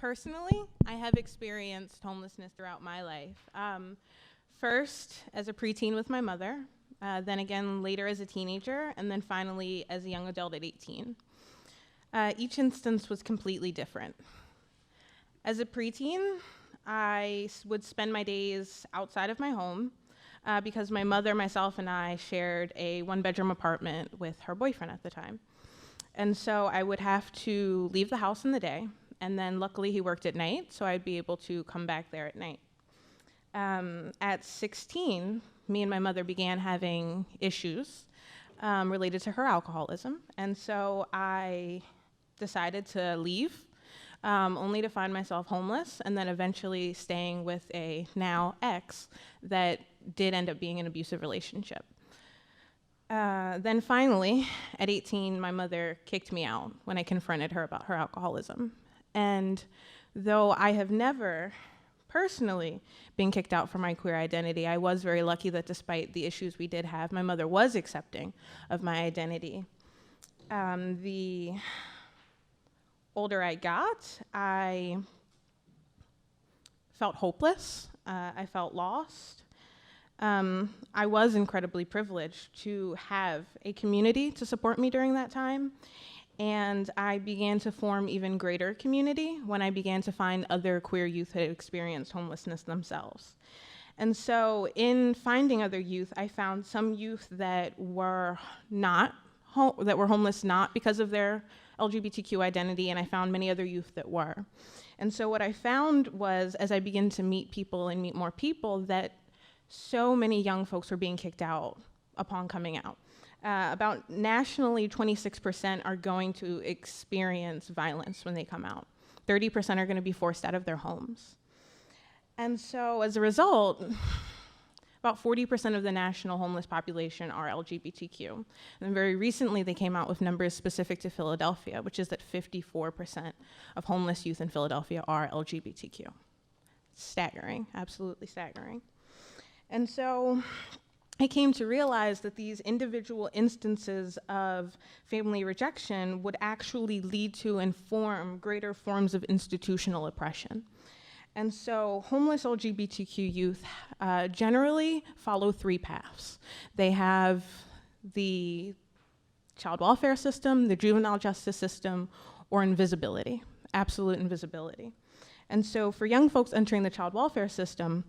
Personally, I have experienced homelessness throughout my life. First, as a preteen with my mother, then again later as a teenager, and then finally as a young adult at 18. Each instance was completely different. As a preteen, I would spend my days outside of my home because my mother, myself, and I shared a one-bedroom apartment with her boyfriend at the time. And so I would have to leave the house in the day, and then luckily he worked at night, so I'd be able to come back there at night. At 16, me and my mother began having issues related to her alcoholism, and so I decided to leave, only to find myself homeless, and then eventually staying with a now ex that did end up being an abusive relationship. Then finally, at 18, my mother kicked me out when I confronted her about her alcoholism. And though I have never personally been kicked out for my queer identity, I was very lucky that despite the issues we did have, my mother was accepting of my identity. The older I got, I felt hopeless. I felt lost. I was incredibly privileged to have a community to support me during that time, and I began to form even greater community when I began to find other queer youth who had experienced homelessness themselves. And so in finding other youth, I found some youth that were homeless not because of their LGBTQ identity, and I found many other youth that were. And so what I found was, as I began to meet people and meet more people, that so many young folks were being kicked out upon coming out. About nationally, 26% are going to experience violence when they come out. 30% are going to be forced out of their homes. And so as a result, about 40% of the national homeless population are LGBTQ. And very recently, they came out with numbers specific to Philadelphia, which is that 54% of homeless youth in Philadelphia are LGBTQ. Staggering, absolutely staggering. And so I came to realize that these individual instances of family rejection would actually lead to and form greater forms of institutional oppression. And so homeless LGBTQ youth generally follow three paths. They have the child welfare system, the juvenile justice system, or invisibility, absolute invisibility. And so for young folks entering the child welfare system,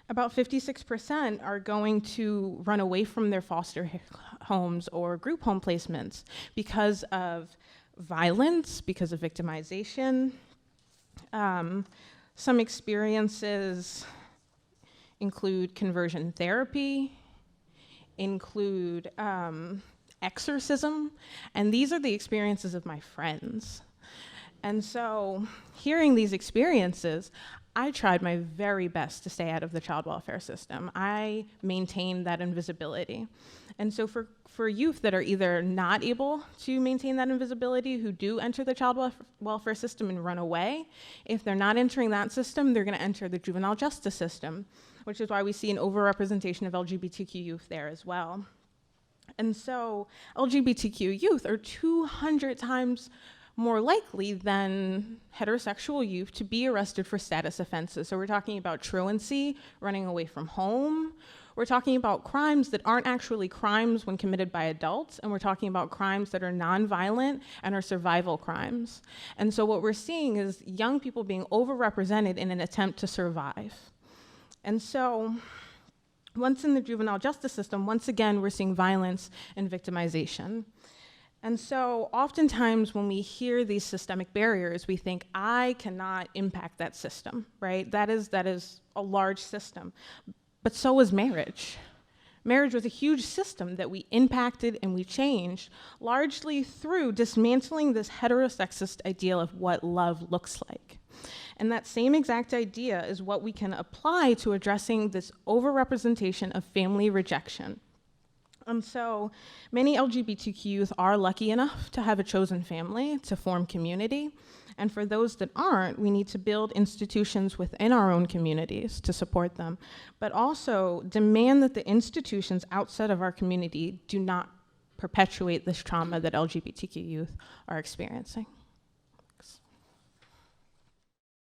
about 56% are going to run away from their foster homes or group home placements because of violence, because of victimization. Some experiences include conversion therapy, include exorcism, and these are the experiences of my friends. And so hearing these experiences, I tried my very best to stay out of the child welfare system. I maintained that invisibility. And so for youth that are either not able to maintain that invisibility, who do enter the child welfare system and run away, if they're not entering that system, they're gonna enter the juvenile justice system, which is why we see an overrepresentation of LGBTQ youth there as well. And so LGBTQ youth are 200 times more likely than heterosexual youth to be arrested for status offenses. So we're talking about truancy, running away from home. We're talking about crimes that aren't actually crimes when committed by adults, and we're talking about crimes that are nonviolent and are survival crimes. And so what we're seeing is young people being overrepresented in an attempt to survive. And so once in the juvenile justice system, once again, we're seeing violence and victimization. And so oftentimes when we hear these systemic barriers, we think, I cannot impact that system, right? That is a large system. But so is marriage. Marriage was a huge system that we impacted and we changed, largely through dismantling this heterosexist ideal of what love looks like. And that same exact idea is what we can apply to addressing this overrepresentation of family rejection. And so many LGBTQ youth are lucky enough to have a chosen family, to form community. And for those that aren't, we need to build institutions within our own communities to support them, but also demand that the institutions outside of our community do not perpetuate this trauma that LGBTQ youth are experiencing.